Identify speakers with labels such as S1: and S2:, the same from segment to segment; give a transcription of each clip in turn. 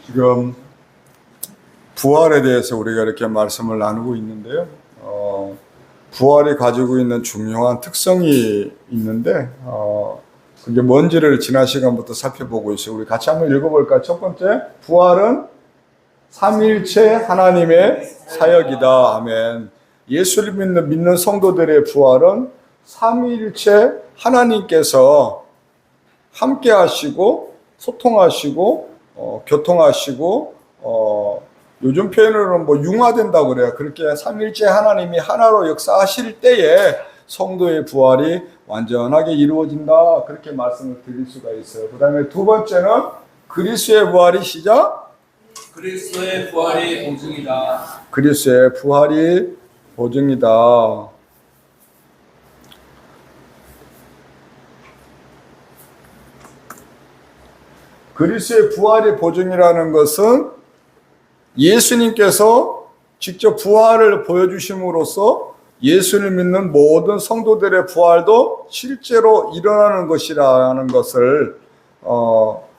S1: 지금 부활에 대해서 우리가 이렇게 말씀을 나누고 있는데요. 부활이 가지고 있는 중요한 특성이 있는데 그게 뭔지를 지난 시간부터 살펴보고 있어요. 우리 같이 한번 읽어볼까요? 첫 번째, 부활은 삼일체 하나님의 사역이다. 아멘. 예수를 믿는 성도들의 부활은 삼일체 하나님께서 함께 하시고 소통하시고 교통하시고 요즘 표현으로는 뭐 융화된다고 그래요. 그렇게 삼일체 하나님이 하나로 역사하실 때에 성도의 부활이 완전하게 이루어진다. 그렇게 말씀을 드릴 수가 있어요. 그 다음에 두 번째는 그리스도의 부활이 시작.
S2: 그리스도의 부활이 보증이다.
S1: 그리스도의 부활이 보증이다. 그리스도의 부활이 보증이라는 것은 예수님께서 직접 부활을 보여주심으로써 예수를 믿는 모든 성도들의 부활도 실제로 일어나는 것이라는 것을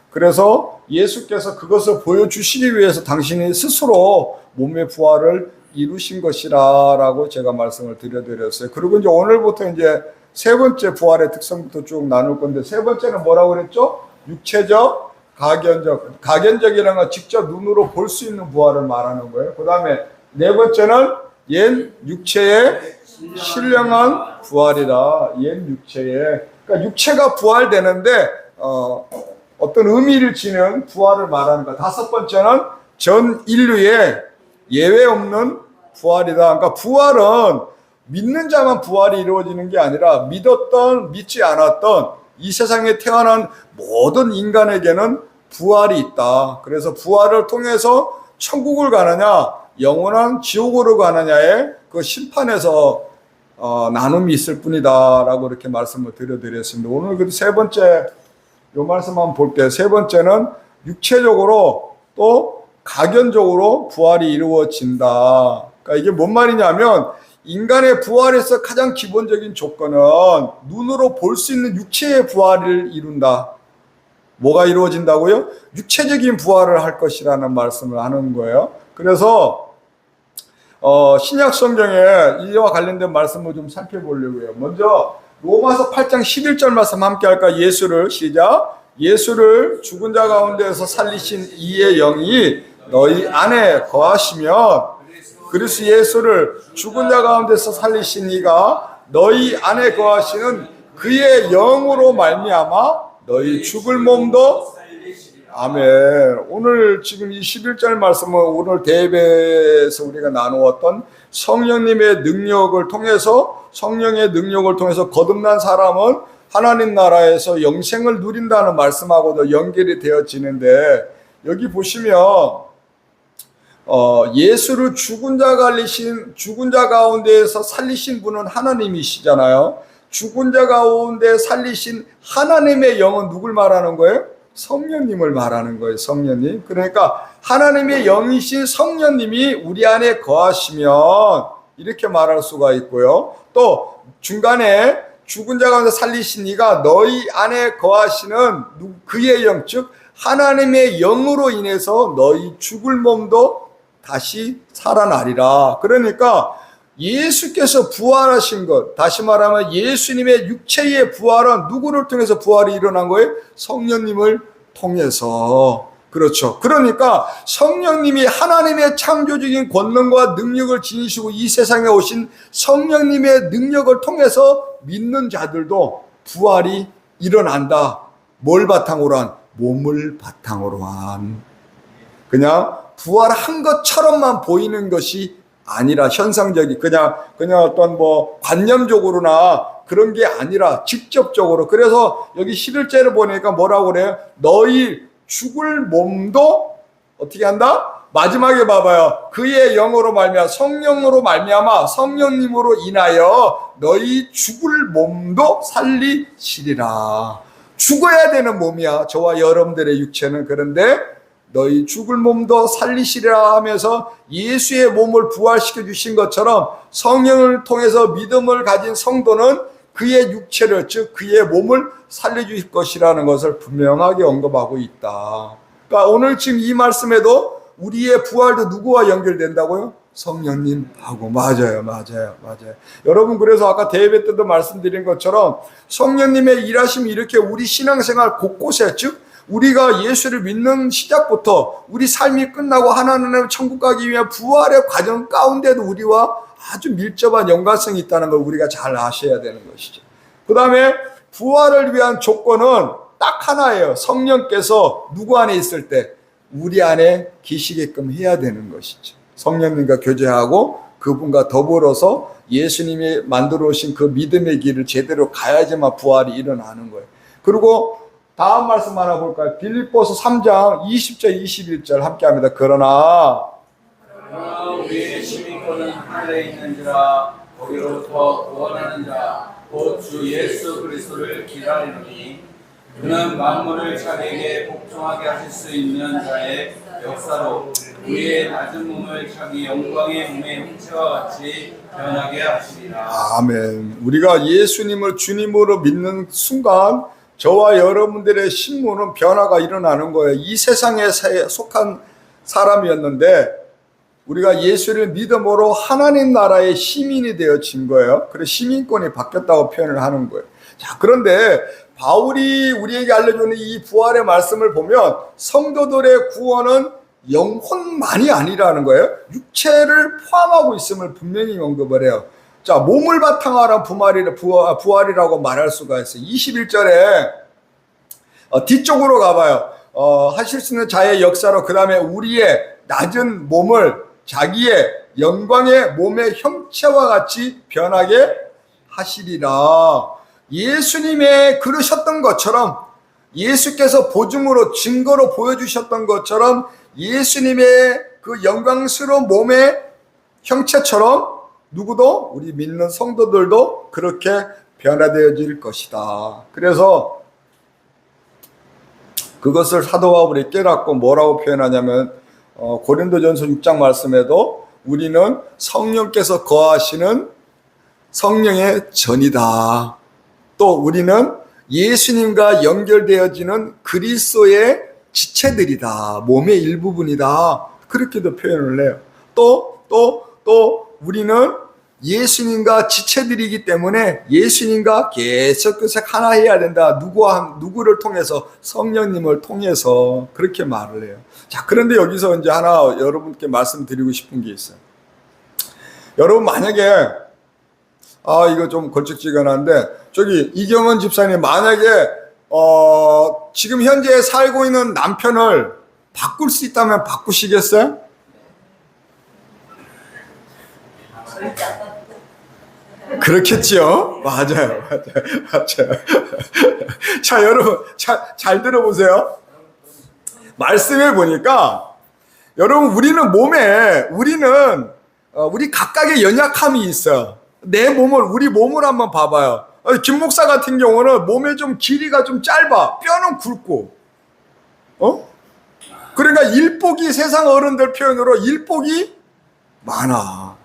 S1: 그래서 예수께서 그것을 보여주시기 위해서 당신이 스스로 몸의 부활을 이루신 것이라고 제가 말씀을 드려드렸어요. 그리고 이제 오늘부터 이제 세 번째 부활의 특성부터 쭉 나눌 건데, 세 번째는 뭐라고 그랬죠? 육체적, 가견적이라는 건 직접 눈으로 볼 수 있는 부활을 말하는 거예요. 그 다음에 네 번째는 옛 육체의 신령한 부활이다. 옛 육체의, 그러니까 육체가 부활되는데 어떤 의미를 지닌 부활을 말하는 거. 다섯 번째는 전 인류의 예외 없는 부활이다. 그러니까 부활은 믿는 자만 부활이 이루어지는 게 아니라 믿었던 믿지 않았던 이 세상에 태어난 모든 인간에게는 부활이 있다. 그래서 부활을 통해서 천국을 가느냐 영원한 지옥으로 가느냐의 그 심판에서 나눔이 있을 뿐이다 라고 이렇게 말씀을 드려드렸습니다. 오늘 그 세 번째 요 말씀 한번 볼게요. 세 번째는 육체적으로 또 가견적으로 부활이 이루어진다. 그러니까 이게 뭔 말이냐면 인간의 부활에서 가장 기본적인 조건은 눈으로 볼 수 있는 육체의 부활을 이룬다. 뭐가 이루어진다고요? 육체적인 부활을 할 것이라는 말씀을 하는 거예요. 그래서 신약 성경에 이와 관련된 말씀을 좀 살펴보려고요. 먼저 로마서 8장 11절 말씀 함께 할까? 예수를 시작. 예수를 죽은 자 가운데서 살리신 이의 영이 너희 안에 거하시면, 그리스도 예수를 죽은 자 가운데서 살리신 이가 너희 안에 거하시는 그의 영으로 말미암아 너희 죽을 몸도, 아멘. 오늘 지금 이 11절 말씀은 오늘 대회에서 우리가 나누었던 성령님의 능력을 통해서, 성령의 능력을 통해서 거듭난 사람은 하나님 나라에서 영생을 누린다는 말씀하고도 연결이 되어지는데, 여기 보시면 예수를 죽은 자 가운데에서 살리신 분은 하나님이시잖아요. 죽은 자 가운데 살리신 하나님의 영은 누굴 말하는 거예요? 성령님을 말하는 거예요. 성령님. 그러니까 하나님의 영이신 성령님이 우리 안에 거하시면 이렇게 말할 수가 있고요. 또 중간에 죽은 자 가운데 살리신 이가 너희 안에 거하시는 그의 영, 즉 하나님의 영으로 인해서 너희 죽을 몸도 다시 살아나리라. 그러니까 예수께서 부활하신 것, 다시 말하면 예수님의 육체의 부활은 누구를 통해서 부활이 일어난 거예요? 성령님을 통해서. 그렇죠. 그러니까 성령님이 하나님의 창조적인 권능과 능력을 지니시고 이 세상에 오신 성령님의 능력을 통해서 믿는 자들도 부활이 일어난다. 뭘 바탕으로 한? 몸을 바탕으로 한. 그냥 부활한 것처럼만 보이는 것이 아니라 현상적이 그냥 어떤 뭐 관념적으로나 그런 게 아니라 직접적으로. 그래서 여기 11절을 보니까 뭐라고 그래요? 너희 죽을 몸도 어떻게 한다? 마지막에 봐봐요. 그의 영으로 말미암아, 성령으로 말미암아, 성령님으로 인하여 너희 죽을 몸도 살리시리라. 죽어야 되는 몸이야, 저와 여러분들의 육체는. 그런데 너희 죽을 몸도 살리시리라 하면서 예수의 몸을 부활시켜 주신 것처럼 성령을 통해서 믿음을 가진 성도는 그의 육체를, 즉 그의 몸을 살려주실 것이라는 것을 분명하게 언급하고 있다. 그러니까 오늘 지금 이 말씀에도 우리의 부활도 누구와 연결된다고요? 성령님하고. 맞아요. 여러분, 그래서 아까 대회 때도 말씀드린 것처럼 성령님의 일하심이 이렇게 우리 신앙생활 곳곳에, 즉 우리가 예수를 믿는 시작부터 우리 삶이 끝나고 하나님의 천국 가기 위한 부활의 과정 가운데도 우리와 아주 밀접한 연관성이 있다는 걸 우리가 잘 아셔야 되는 것이죠. 그 다음에 부활을 위한 조건은 딱 하나예요. 성령께서 누구 안에 있을 때 우리 안에 계시게끔 해야 되는 것이죠. 성령님과 교제하고 그분과 더불어서 예수님이 만들어 오신 그 믿음의 길을 제대로 가야지만 부활이 일어나는 거예요. 그리고 다음 말씀 하나 볼까요? 빌립보서 3장 20절 21절 함께 합니다. 그러나
S2: 우리의 시민권은 하늘에 있는지라 거기로부터 구원하는 자 곧 주 예수 그리스도를 기다리노니 그는 만물을 자기에게 복종하게 하실 수 있는 자의 역사로 우리의 낮은 몸을 자기 영광의 몸의 형체와 같이 변하게 하시리라.
S1: 아멘. 우리가 예수님을 주님으로 믿는 순간 저와 여러분들의 신분은 변화가 일어나는 거예요. 이 세상에 속한 사람이었는데 우리가 예수를 믿음으로 하나님 나라의 시민이 되어진 거예요. 그래서 시민권이 바뀌었다고 표현을 하는 거예요. 자, 그런데 바울이 우리에게 알려주는 이 부활의 말씀을 보면 성도들의 구원은 영혼만이 아니라는 거예요. 육체를 포함하고 있음을 분명히 언급을 해요. 자, 몸을 바탕으로 한 부활이라고 말할 수가 있어요. 21절에 뒤쪽으로 가봐요. 하실 수 있는 자의 역사로 그 다음에 우리의 낮은 몸을 자기의 영광의 몸의 형체와 같이 변하게 하시리라. 예수님의 그러셨던 것처럼 예수께서 보증으로 증거로 보여주셨던 것처럼 예수님의 그 영광스러운 몸의 형체처럼 누구도 우리 믿는 성도들도 그렇게 변화되어질 것이다. 그래서 그것을 사도 바울이 깨닫고 뭐라고 표현하냐면 고린도전서 6장 말씀에도 우리는 성령께서 거하시는 성령의 전이다. 또 우리는 예수님과 연결되어지는 그리스도의 지체들이다. 몸의 일부분이다. 그렇게도 표현을 해요. 또 우리는 예수님과 지체들이기 때문에 예수님과 계속 하나 해야 된다. 누구를 통해서? 성령님을 통해서 그렇게 말을 해요. 자, 그런데 여기서 이제 하나 여러분께 말씀드리고 싶은 게 있어요. 여러분 만약에 이거 좀 걸쭉지근한데 저기 이경원 집사님 만약에 지금 현재 살고 있는 남편을 바꿀 수 있다면 바꾸시겠어요? 그렇겠지요. 맞아요. 자, 여러분 잘 들어보세요. 말씀해 보니까 여러분 우리 각각의 연약함이 있어요. 우리 몸을 한번 봐봐요. 김 목사 같은 경우는 몸에 좀 길이가 좀 짧아. 뼈는 굵고. 그러니까 일복이 세상 어른들 표현으로 일복이 많아.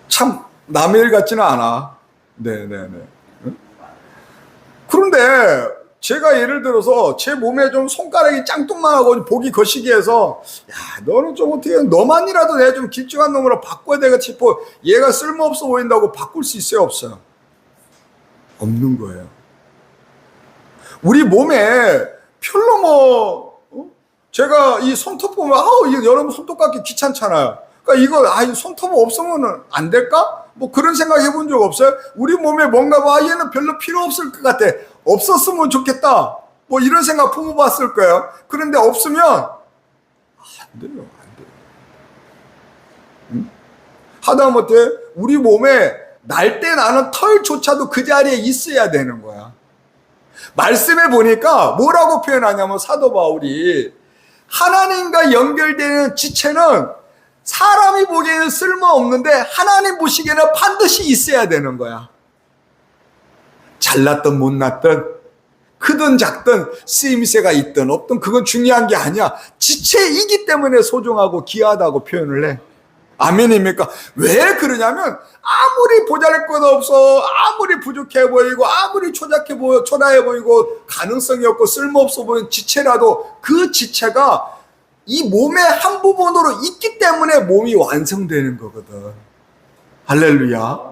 S1: 참 남의 일 같지는 않아. 네네네. 그런데 제가 예를 들어서 제 몸에 좀 손가락이 짱뚱만하고 보기 거시기해서 야, 너는 좀 어떻게 너만이라도 내가 좀 길쭉한 놈으로 바꿔야 되겠지 싶어. 얘가 쓸모없어 보인다고 바꿀 수 있어요, 없어요? 없는 거예요. 우리 몸에 별로 제가 이 손톱 보면 이거 여러분 손톱 깎기 귀찮잖아요. 그러니까 이거 손톱 없으면 안 될까? 뭐 그런 생각 해본 적 없어요? 우리 몸에 뭔가 얘는 별로 필요 없을 것 같아. 없었으면 좋겠다. 뭐 이런 생각 품어봤을 거예요. 그런데 없으면 안 돼요. 응? 하다못해 우리 몸에 날 때 나는 털조차도 그 자리에 있어야 되는 거야. 말씀해 보니까 뭐라고 표현하냐면 사도 바울이 하나님과 연결되는 지체는 사람이 보기에는 쓸모없는데 하나님 보시기에는 반드시 있어야 되는 거야. 잘났든 못났든 크든 작든 쓰임새가 있든 없든 그건 중요한 게 아니야. 지체이기 때문에 소중하고 귀하다고 표현을 해. 아멘입니까? 왜 그러냐면 아무리 보잘것 없어, 아무리 부족해 보이고, 아무리 초라해 보이고, 가능성이 없고 쓸모없어 보이는 지체라도 그 지체가 이 몸의 한 부분으로 있기 때문에 몸이 완성되는 거거든. 할렐루야.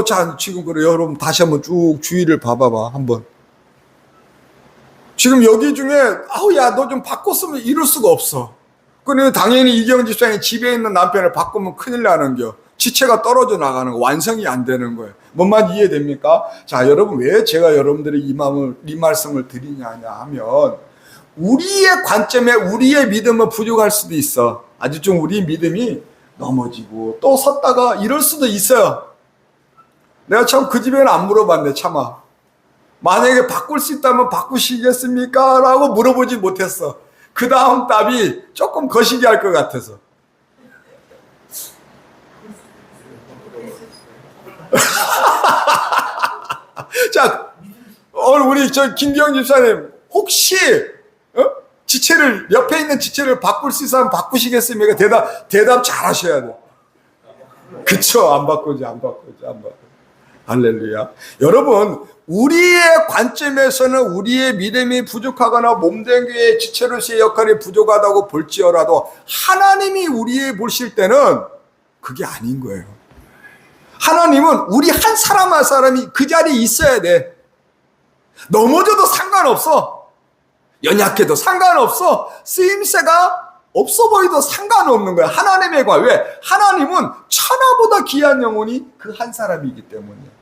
S1: 자, 지금 그래 여러분 다시 한번 쭉 주위를 봐봐봐 한번. 지금 여기 중에 야 너 좀 바꿨으면 이럴 수가 없어. 그러니 당연히 이경 집사님 집에 있는 남편을 바꾸면 큰일 나는 겨. 지체가 떨어져 나가는 거, 완성이 안 되는 거예요. 뭔 말 이해됩니까? 자, 여러분 왜 제가 여러분들이 이 말씀을 드리냐 하면 우리의 관점에 우리의 믿음은 부족할 수도 있어. 아주 좀 우리 믿음이 넘어지고 또 섰다가 이럴 수도 있어요. 내가 참 그 집에는 안 물어봤네, 차마. 만약에 바꿀 수 있다면 바꾸시겠습니까? 라고 물어보지 못했어. 그 다음 답이 조금 거시기할 것 같아서. 자, 오늘 우리 김기영 집사님, 혹시, 지체를, 옆에 있는 지체를 바꿀 수 있으면 바꾸시겠습니까? 대답 잘 하셔야 돼. 그쵸? 안 바꾸지. 할렐루야. 여러분, 우리의 관점에서는 우리의 믿음이 부족하거나 몸된 교회의 지체로서의 역할이 부족하다고 볼지어라도 하나님이 우리의 보실 때는 그게 아닌 거예요. 하나님은 우리 한 사람 한 사람이 그 자리에 있어야 돼. 넘어져도 상관없어. 연약해도 상관없어. 쓰임새가 없어 보이도 상관없는 거야. 하나님의 관. 왜? 하나님은 천하보다 귀한 영혼이 그 한 사람이기 때문이에요.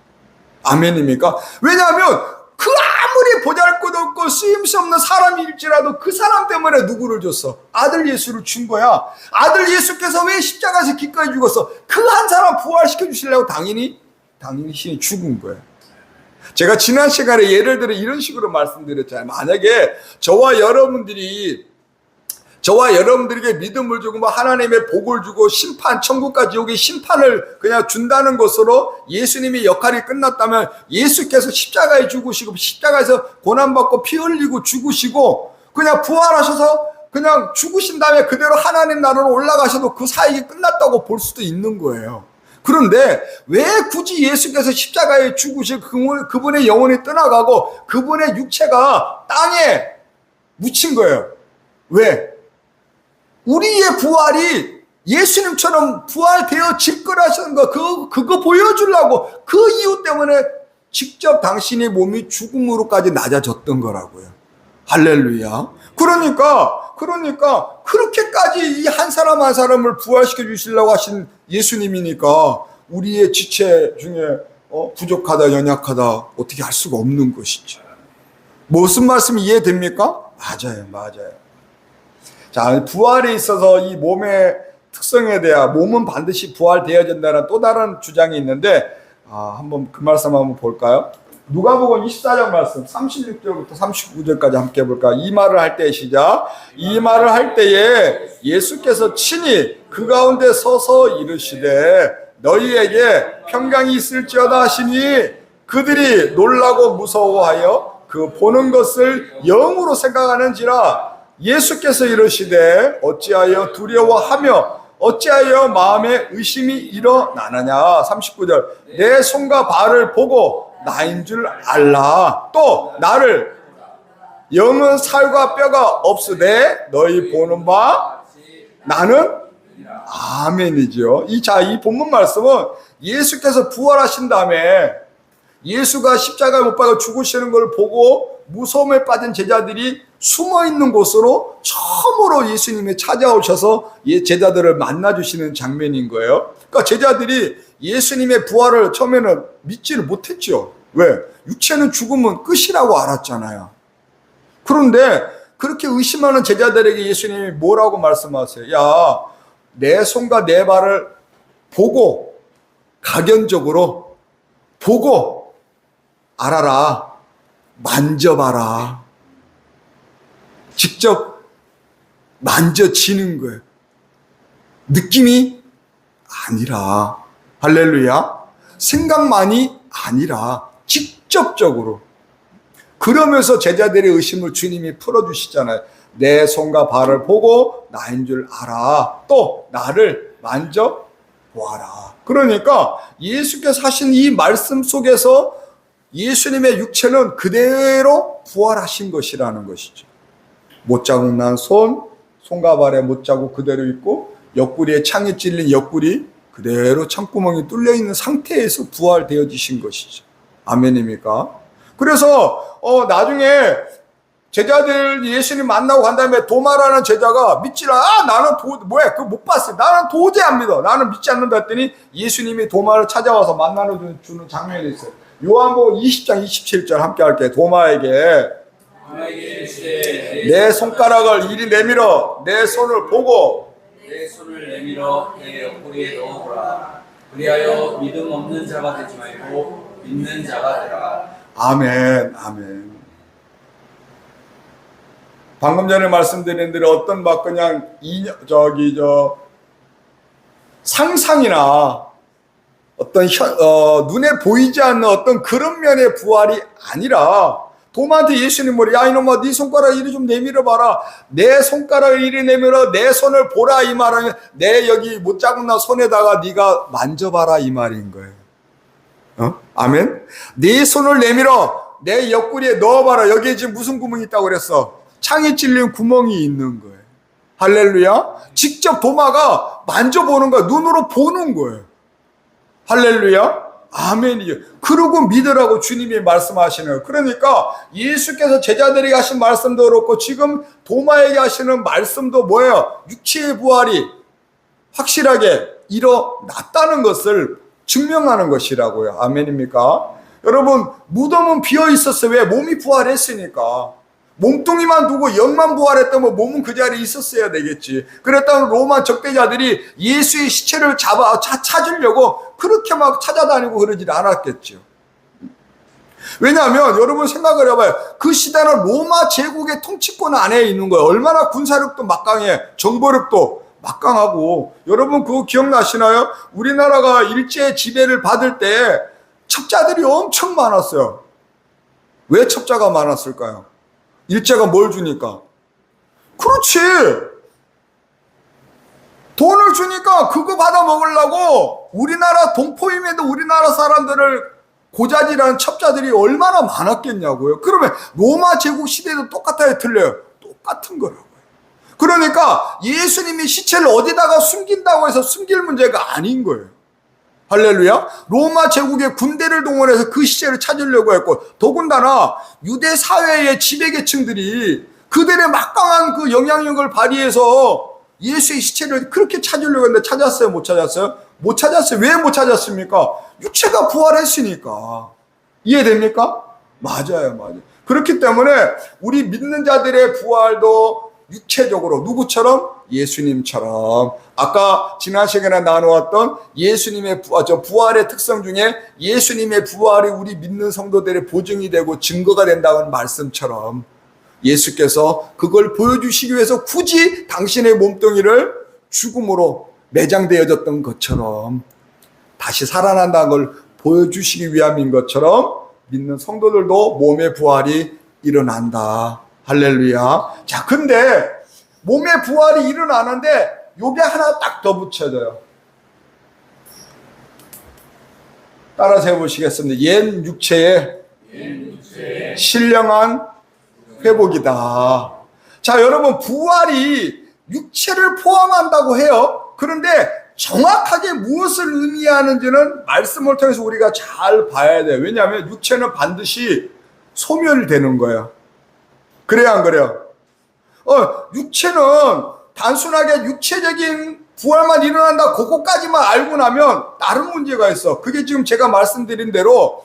S1: 아멘입니까? 왜냐하면 그 아무리 보잘것없고 쓰임새 없는 사람일지라도 그 사람 때문에 누구를 줬어? 아들 예수를 준 거야. 아들 예수께서 왜 십자가에서 기꺼이 죽었어? 그 한 사람 부활시켜 주시려고 당연히 신이 죽은 거예요. 제가 지난 시간에 예를 들어 이런 식으로 말씀드렸잖아요. 만약에 저와 여러분들에게 믿음을 주고 하나님의 복을 주고 심판, 천국까지 오기 심판을 그냥 준다는 것으로 예수님의 역할이 끝났다면 예수께서 십자가에 죽으시고 십자가에서 고난받고 피 흘리고 죽으시고 그냥 부활하셔서 그냥 죽으신 다음에 그대로 하나님 나라로 올라가셔도 그 사역이 끝났다고 볼 수도 있는 거예요. 그런데 왜 굳이 예수께서 십자가에 죽으시고 그분의 영혼이 떠나가고 그분의 육체가 땅에 묻힌 거예요? 왜? 우리의 부활이 예수님처럼 부활되어질 거라는 거, 그거 보여주려고 그 이유 때문에 직접 당신의 몸이 죽음으로까지 낮아졌던 거라고요. 할렐루야. 그러니까 그렇게까지 이 한 사람 한 사람을 부활시켜 주시려고 하신 예수님이니까 우리의 지체 중에 부족하다, 연약하다 어떻게 할 수가 없는 것이죠. 무슨 말씀이 이해됩니까? 맞아요. 자, 부활에 있어서 이 몸의 특성에 대한 몸은 반드시 부활되어야 된다는 또 다른 주장이 있는데 한번 그 말씀 한번 볼까요? 누가복음 24장 말씀 36절부터 39절까지 함께 볼까요? 이 말을 할 때 시작. 이 말을 할 때에 예수께서 친히 그 가운데 서서 이르시되 너희에게 평강이 있을지어다 하시니 그들이 놀라고 무서워하여 그 보는 것을 영으로 생각하는지라. 예수께서 이르시되 어찌하여 두려워하며 어찌하여 마음에 의심이 일어나느냐. 39절 내 손과 발을 보고 나인 줄 알라. 또 나를 영은 살과 뼈가 없으되 너희 보는 바 나는 아멘이죠. 이 본문 말씀은 예수께서 부활하신 다음에 예수가 십자가에 못 박아 죽으시는 걸 보고 무서움에 빠진 제자들이 숨어있는 곳으로 처음으로 예수님이 찾아오셔서 제자들을 만나주시는 장면인 거예요. 그러니까 제자들이 예수님의 부활을 처음에는 믿지를 못했죠. 왜? 육체는 죽으면 끝이라고 알았잖아요. 그런데 그렇게 의심하는 제자들에게 예수님이 뭐라고 말씀하세요? 야, 내 손과 내 발을 보고 각연적으로 보고 알아라. 만져봐라. 직접 만져지는 거예요. 느낌이 아니라. 할렐루야. 생각만이 아니라 직접적으로. 그러면서 제자들의 의심을 주님이 풀어주시잖아요. 내 손과 발을 보고 나인 줄 알아. 또 나를 만져 보아라. 그러니까 예수께서 하신 이 말씀 속에서 예수님의 육체는 그대로 부활하신 것이라는 것이죠. 못자국 난 손과 발에 못자국 그대로 있고 옆구리에 창에 찔린 옆구리 그대로 창구멍이 뚫려 있는 상태에서 부활되어지신 것이죠. 아멘입니까? 그래서 나중에 제자들 예수님 만나고 간 다음에 도마라는 제자가 믿지라. 나는 뭐야 그거 못 봤어요. 나는 도저히 안 믿어. 나는 믿지 않는다 했더니 예수님이 도마를 찾아와서 만나주는 장면이 있어요. 요한복음 20장 27절 함께 할게요. 도마에게 내 손가락을 이리 내밀어 내 손을 보고
S2: 내 손을 내밀어 내 옆구리에 넣어보라. 그리하여 믿음 없는 자가 되지 말고 믿는 자가 되라.
S1: 아멘, 아멘. 방금 전에 말씀드린 대로 어떤 막 그냥 상상이나 어떤 눈에 보이지 않는 어떤 그런 면의 부활이 아니라 도마한테 예수님 뭐래? 야 이놈아 네 손가락 이리 좀 내밀어 봐라. 내 손가락을 이리 내밀어 내 손을 보라 이 말은 내 여기 못자국 난 손에다가 네가 만져봐라 이 말인 거예요. 아멘. 네 손을 내밀어 내 옆구리에 넣어봐라. 여기에 지금 무슨 구멍이 있다고 그랬어? 창에 찔린 구멍이 있는 거예요. 할렐루야. 직접 도마가 만져보는 거야. 눈으로 보는 거예요. 할렐루야. 아멘이요. 그러고 믿으라고 주님이 말씀하시네요. 그러니까 예수께서 제자들에게 하신 말씀도 그렇고 지금 도마에게 하시는 말씀도 뭐예요? 육체의 부활이 확실하게 일어났다는 것을 증명하는 것이라고요. 아멘입니까? 여러분 무덤은 비어 있었어요. 왜? 몸이 부활했으니까. 몸뚱이만 두고 영만 부활했다면 몸은 그 자리에 있었어야 되겠지. 그랬다면 로마 적대자들이 예수의 시체를 찾으려고 그렇게 막 찾아다니고 그러지 않았겠죠. 왜냐하면 여러분 생각을 해봐요. 그 시대는 로마 제국의 통치권 안에 있는 거예요. 얼마나 군사력도 막강해, 정보력도 막강하고. 여러분 그거 기억나시나요? 우리나라가 일제 지배를 받을 때 첩자들이 엄청 많았어요. 왜 첩자가 많았을까요? 일제가 뭘 주니까? 그렇지. 돈을 주니까 그거 받아 먹으려고 우리나라 동포임에도 우리나라 사람들을 고자질하는 첩자들이 얼마나 많았겠냐고요. 그러면 로마 제국 시대도 똑같아요, 틀려요? 똑같은 거라고요. 그러니까 예수님이 시체를 어디다가 숨긴다고 해서 숨길 문제가 아닌 거예요. 할렐루야. 로마 제국의 군대를 동원해서 그 시체를 찾으려고 했고, 더군다나 유대 사회의 지배계층들이 그들의 막강한 그 영향력을 발휘해서 예수의 시체를 그렇게 찾으려고 했는데 찾았어요? 못 찾았어요? 못 찾았어요. 왜 못 찾았습니까? 육체가 부활했으니까. 이해됩니까? 맞아요. 그렇기 때문에 우리 믿는 자들의 부활도 육체적으로 누구처럼? 예수님처럼. 아까 지난 시간에 나누었던 예수님의 부활의 특성 중에 예수님의 부활이 우리 믿는 성도들의 보증이 되고 증거가 된다는 말씀처럼 예수께서 그걸 보여주시기 위해서 굳이 당신의 몸뚱이를 죽음으로 매장되어졌던 것처럼 다시 살아난다는 걸 보여주시기 위함인 것처럼 믿는 성도들도 몸의 부활이 일어난다. 할렐루야. 자, 근데 몸의 부활이 일어나는데 요게 하나 딱 더 붙여져요. 따라서 해보시겠습니다. 옛 육체의 신령한 회복이다. 자, 여러분 부활이 육체를 포함한다고 해요. 그런데 정확하게 무엇을 의미하는지는 말씀을 통해서 우리가 잘 봐야 돼요. 왜냐하면 육체는 반드시 소멸되는 거예요. 그래요, 안 그래요? 육체는 단순하게 육체적인 부활만 일어난다, 그거까지만 알고 나면 다른 문제가 있어. 그게 지금 제가 말씀드린 대로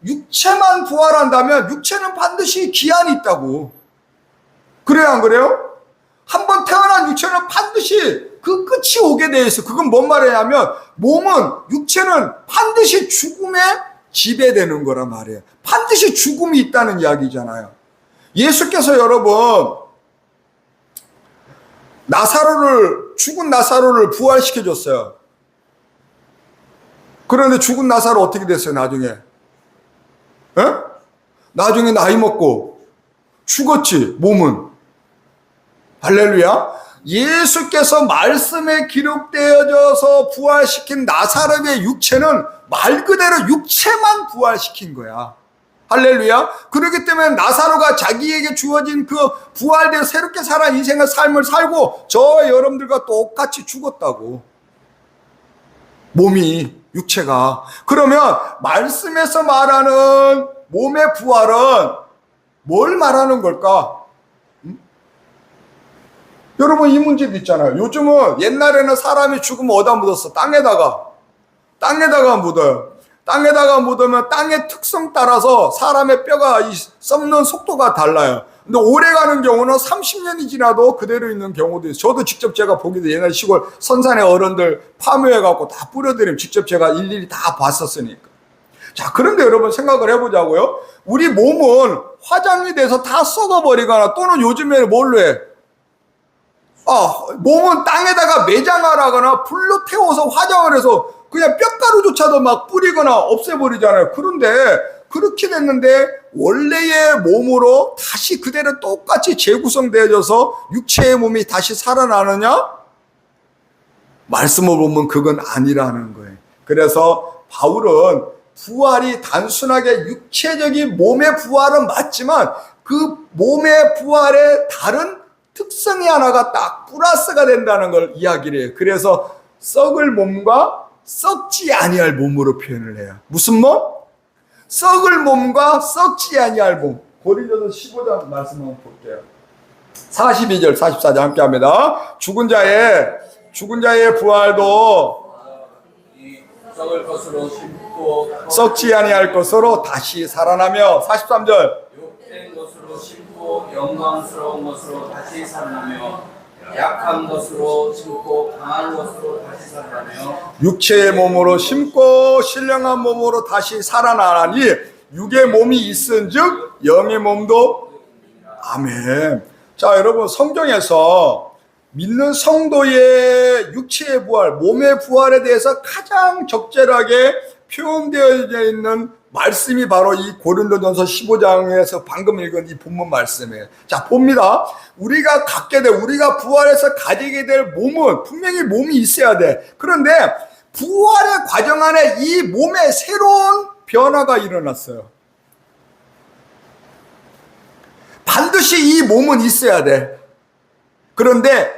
S1: 육체만 부활한다면 육체는 반드시 기한이 있다고. 그래요, 안 그래요? 한번 태어난 육체는 반드시 그 끝이 오게 돼 있어. 그건 뭔 말이냐면 육체는 반드시 죽음에 지배되는 거란 말이에요. 반드시 죽음이 있다는 이야기잖아요. 예수께서 여러분 죽은 나사로를 부활시켜 줬어요. 그런데 죽은 나사로 어떻게 됐어요? 나중에 나이 먹고 죽었지. 몸은. 할렐루야. 예수께서 말씀에 기록되어져서 부활시킨 나사렛의 육체는 말 그대로 육체만 부활시킨 거야. 할렐루야. 그렇기 때문에 나사로가 자기에게 주어진 그 부활된 새롭게 살아 인생의 삶을 살고 저와 여러분들과 똑같이 죽었다고. 몸이, 육체가. 그러면 말씀에서 말하는 몸의 부활은 뭘 말하는 걸까? 여러분, 이 문제도 있잖아요. 요즘은 옛날에는 사람이 죽으면 어디다 묻었어? 땅에다가 묻어요. 땅에다가 묻으면 땅의 특성 따라서 사람의 뼈가 썩는 속도가 달라요. 근데 오래 가는 경우는 30년이 지나도 그대로 있는 경우도 있어요. 저도 직접 제가 보기도 옛날 시골 선산의 어른들 파묘해갖고 다 뿌려드리면 직접 제가 일일이 다 봤었으니까. 자, 그런데 여러분 생각을 해보자고요. 우리 몸은 화장이 돼서 다 썩어버리거나 또는 요즘에는 뭘로 해? 몸은 땅에다가 매장하거나 불로 태워서 화장을 해서 그냥 뼈가루조차도 막 뿌리거나 없애버리잖아요. 그런데 그렇게 됐는데 원래의 몸으로 다시 그대로 똑같이 재구성되어져서 육체의 몸이 다시 살아나느냐? 말씀을 보면 그건 아니라는 거예요. 그래서 바울은 부활이 단순하게 육체적인 몸의 부활은 맞지만 그 몸의 부활에 다른 특성이 하나가 딱 플러스가 된다는 걸 이야기를 해요. 그래서 썩을 몸과 썩지 아니할 몸으로 표현을 해요. 무슨 몸? 썩을 몸과 썩지 아니할 몸. 고린도서 15장 말씀 한번 볼게요. 42절 44절 함께 합니다. 죽은 자의 부활도
S2: 썩을 것으로 심고
S1: 썩지 아니할 것으로 다시 살아나며 43절
S2: 욕된 것으로 심고 영광스러운 것으로 다시 살아나며 약한 것으로 심고 강한 것으로 다시 살아나며
S1: 육체의 몸으로 심고 신령한 몸으로 다시 살아나니 육의 몸이 있은즉 영의 몸도. 아멘. 자, 여러분, 성경에서 믿는 성도의 육체의 부활, 몸의 부활에 대해서 가장 적절하게 표현되어 있는 말씀이 바로 이 고린도전서 15장에서 방금 읽은 이 본문 말씀이에요. 자, 봅니다. 우리가 부활해서 가지게 될 몸은 분명히 몸이 있어야 돼. 그런데 부활의 과정 안에 이 몸에 새로운 변화가 일어났어요. 반드시 이 몸은 있어야 돼. 그런데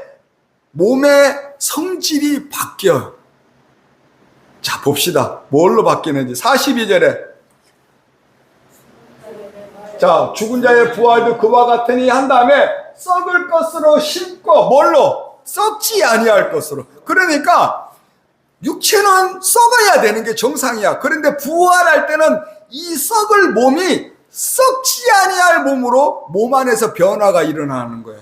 S1: 몸의 성질이 바뀌어요. 자, 봅시다. 뭘로 바뀌는지. 42절에 자, 죽은 자의 부활도 그와 같으니 한 다음에 썩을 것으로 심고 뭘로? 썩지 아니할 것으로. 그러니까 육체는 썩어야 되는 게 정상이야. 그런데 부활할 때는 이 썩을 몸이 썩지 아니할 몸으로 몸 안에서 변화가 일어나는 거예요.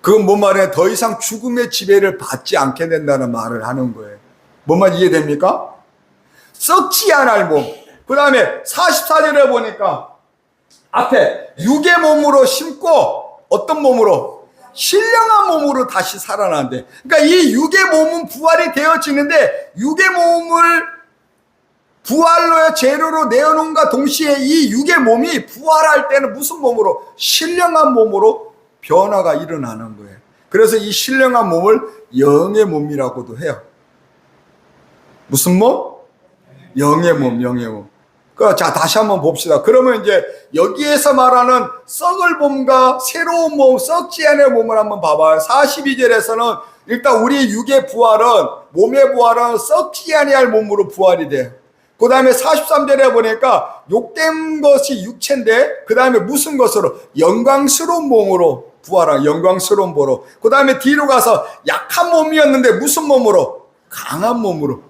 S1: 그 몸 안에 더 이상 죽음의 지배를 받지 않게 된다는 말을 하는 거예요. 뭔 말 이해됩니까? 썩지 않을 몸. 그 다음에 44절에 보니까 앞에 육의 몸으로 심고 어떤 몸으로? 신령한 몸으로 다시 살아난대. 그러니까 이 육의 몸은 부활이 되어지는데 육의 몸을 부활로의 재료로 내어놓은과 동시에 이 육의 몸이 부활할 때는 무슨 몸으로? 신령한 몸으로 변화가 일어나는 거예요. 그래서 이 신령한 몸을 영의 몸이라고도 해요. 무슨 몸? 영의 몸, 영의 몸. 자, 다시 한번 봅시다. 그러면 이제 여기에서 말하는 썩을 몸과 새로운 몸, 썩지 않을 몸을 한번 봐봐요. 42절에서는 일단 우리 육의 부활은, 몸의 부활은 썩지 아니할 몸으로 부활이 돼. 그 다음에 43절에 보니까 욕된 것이 육체인데, 그 다음에 무슨 것으로? 영광스러운 몸으로 부활한, 영광스러운 몸으로. 그 다음에 뒤로 가서 약한 몸이었는데 무슨 몸으로? 강한 몸으로.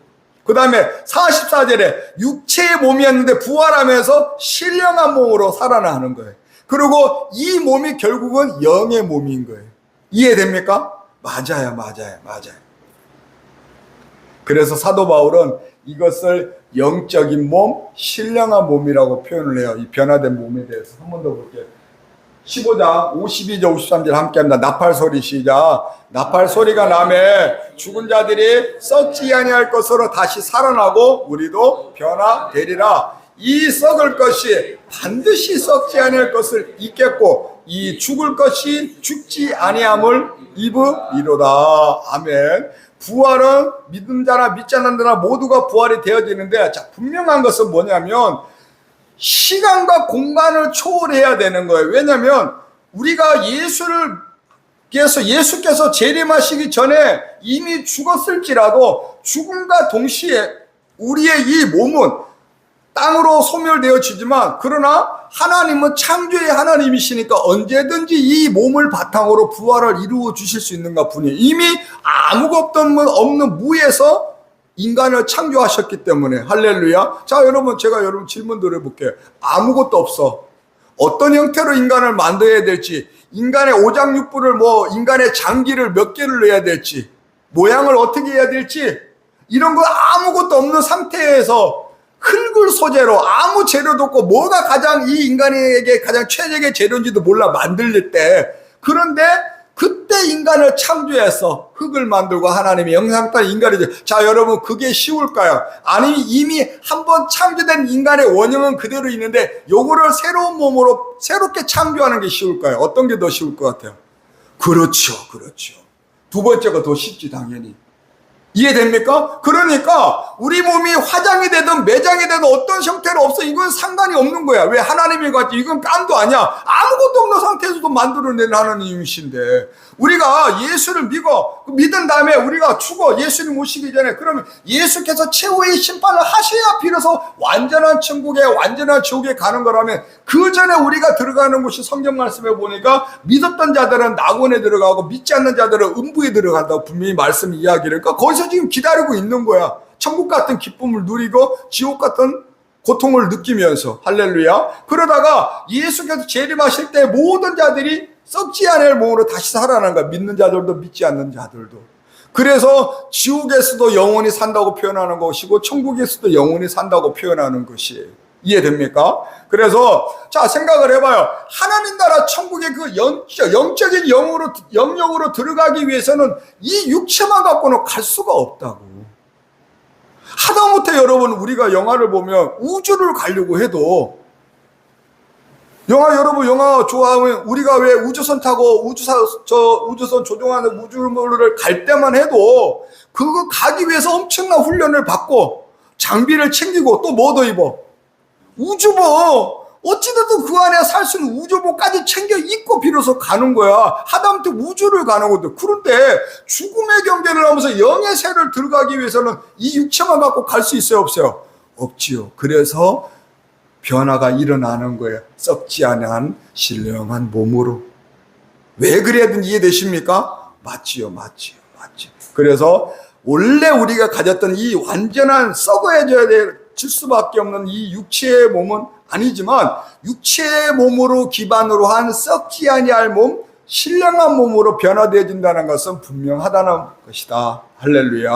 S1: 그 다음에 44절에 육체의 몸이었는데 부활하면서 신령한 몸으로 살아나는 거예요. 그리고 이 몸이 결국은 영의 몸인 거예요. 이해됩니까? 맞아요. 그래서 사도 바울은 이것을 영적인 몸, 신령한 몸이라고 표현을 해요. 이 변화된 몸에 대해서 한 번 더 볼게요. 15장 52절 53절 함께합니다. 나팔소리 시작. 나팔소리가 나매 죽은 자들이 썩지 아니할 것으로 다시 살아나고 우리도 변화되리라. 이 썩을 것이 반드시 썩지 아니할 것을 잊겠고 이 죽을 것이 죽지 아니함을 입으리로다. 아멘. 부활은 믿는 자나 믿지 않는 자나 모두가 부활이 되어지는데, 자, 분명한 것은 뭐냐면 시간과 공간을 초월해야 되는 거예요. 왜냐하면 우리가 예수께서 재림하시기 전에 이미 죽었을지라도 죽음과 동시에 우리의 이 몸은 땅으로 소멸되어지지만, 그러나 하나님은 창조의 하나님이시니까 언제든지 이 몸을 바탕으로 부활을 이루어 주실 수 있는가 분이 이미 아무것도 없는 무에서 인간을 창조하셨기 때문에. 할렐루야. 자, 여러분, 제가 여러분 질문 드려볼게요. 아무것도 없어. 어떤 형태로 인간을 만들어야 될지, 인간의 오장육부를 인간의 장기를 몇 개를 넣어야 될지, 모양을 어떻게 해야 될지, 이런 거 아무것도 없는 상태에서 흙을 소재로 아무 재료도 없고 뭐가 가장 이 인간에게 가장 최적의 재료인지도 몰라 만들 때, 그런데 그때 인간을 창조해서 흙을 만들고 하나님의 영상 따라 인간이죠. 자, 여러분, 그게 쉬울까요? 아니, 이미 한번 창조된 인간의 원형은 그대로 있는데 요거를 새로운 몸으로 새롭게 창조하는 게 쉬울까요? 어떤 게 더 쉬울 것 같아요? 그렇죠. 두 번째가 더 쉽지, 당연히. 이해됩니까? 그러니까 우리 몸이 화장이 되든 매장이 되든 어떤 형태로 없어, 이건 상관이 없는 거야. 왜? 하나님이 같이 이건 깜도 아니야. 아무것도 없는 상태에서도 만들어내는 하나님이신데, 우리가 예수를 믿은 다음에 우리가 죽어 예수님 오시기 전에, 그러면 예수께서 최후의 심판을 하셔야 비로소 완전한 천국에 완전한 지옥에 가는 거라면, 그 전에 우리가 들어가는 곳이 성경 말씀에 보니까 믿었던 자들은 낙원에 들어가고 믿지 않는 자들은 음부에 들어간다고 분명히 말씀 이야기를. 그러니까 거기서 지금 기다리고 있는 거야. 천국 같은 기쁨을 누리고 지옥 같은 고통을 느끼면서. 할렐루야. 그러다가 예수께서 재림하실 때 모든 자들이 썩지 않을 몸으로 다시 살아나는 거야. 믿는 자들도 믿지 않는 자들도. 그래서 지옥에서도 영원히 산다고 표현하는 것이고 천국에서도 영원히 산다고 표현하는 것이에요. 이해됩니까? 그래서 자, 생각을 해봐요. 하나님 나라 천국의 그 영적인 영역으로 들어가기 위해서는 이 육체만 갖고는 갈 수가 없다고. 하다못해 여러분, 우리가 영화를 보면 우주를 가려고 해도, 여러분 영화 좋아하면 우리가 왜 우주선 타고 우주선 조종하는 우주물을 갈 때만 해도 그거 가기 위해서 엄청난 훈련을 받고 장비를 챙기고 또 뭐 더 입어? 우주복. 어찌됐든 그 안에 살 수 있는 우주복까지 챙겨 입고 비로소 가는 거야. 하다못해 우주를 가는 것도. 그런데 죽음의 경계를 하면서 영의 세를 들어가기 위해서는 이 육체만 갖고 갈 수 있어요, 없어요? 없지요. 그래서 변화가 일어나는 거예요. 썩지 않은 신령한 몸으로. 왜 그래야 되는지 이해되십니까? 맞지요. 그래서 원래 우리가 가졌던 이 완전한 썩어져야 될 수밖에 없는 이 육체의 몸은 아니지만, 육체의 몸으로 기반으로 한 썩지 아니할 몸, 신령한 몸으로 변화되어진다는 것은 분명하다는 것이다. 할렐루야.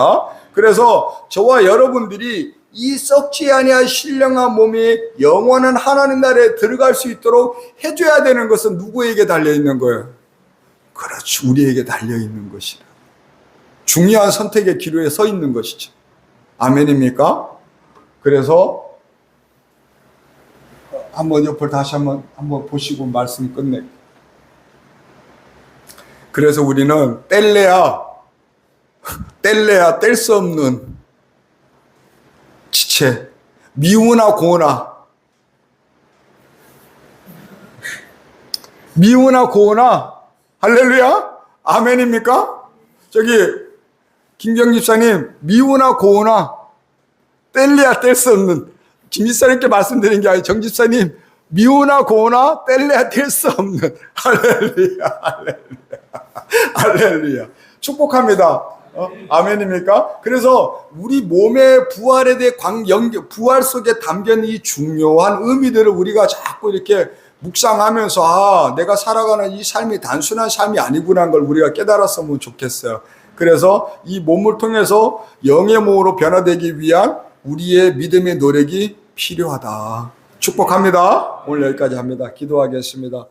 S1: 그래서 저와 여러분들이 이 썩지 아니할 신령한 몸이 영원한 하나님 나라에 들어갈 수 있도록 해줘야 되는 것은 누구에게 달려있는 거예요? 그렇죠. 우리에게 달려있는 것이다. 중요한 선택의 기로에 서 있는 것이죠. 아멘입니까? 그래서 한번 옆을 다시 한번 보시고 말씀 끝내. 그래서 우리는 뗄래야 뗄 수 없는 지체, 미우나 고우나 할렐루야. 아멘입니까? 저기 김경 집사님, 미우나 고우나 뗄래야 뗄 수 없는, 김 집사님께 말씀드린 게 아니라 정 집사님, 미우나 고우나 뗄래야 뗄 수 없는. 할렐루야. 축복합니다. 아멘입니까? 그래서 우리 몸의 부활에 대해 부활 속에 담긴 이 중요한 의미들을 우리가 자꾸 이렇게 묵상하면서, 내가 살아가는 이 삶이 단순한 삶이 아니구나 하는 걸 우리가 깨달았으면 좋겠어요. 그래서 이 몸을 통해서 영의 몸으로 변화되기 위한 우리의 믿음의 노력이 필요하다. 축복합니다. 오늘 여기까지 합니다. 기도하겠습니다.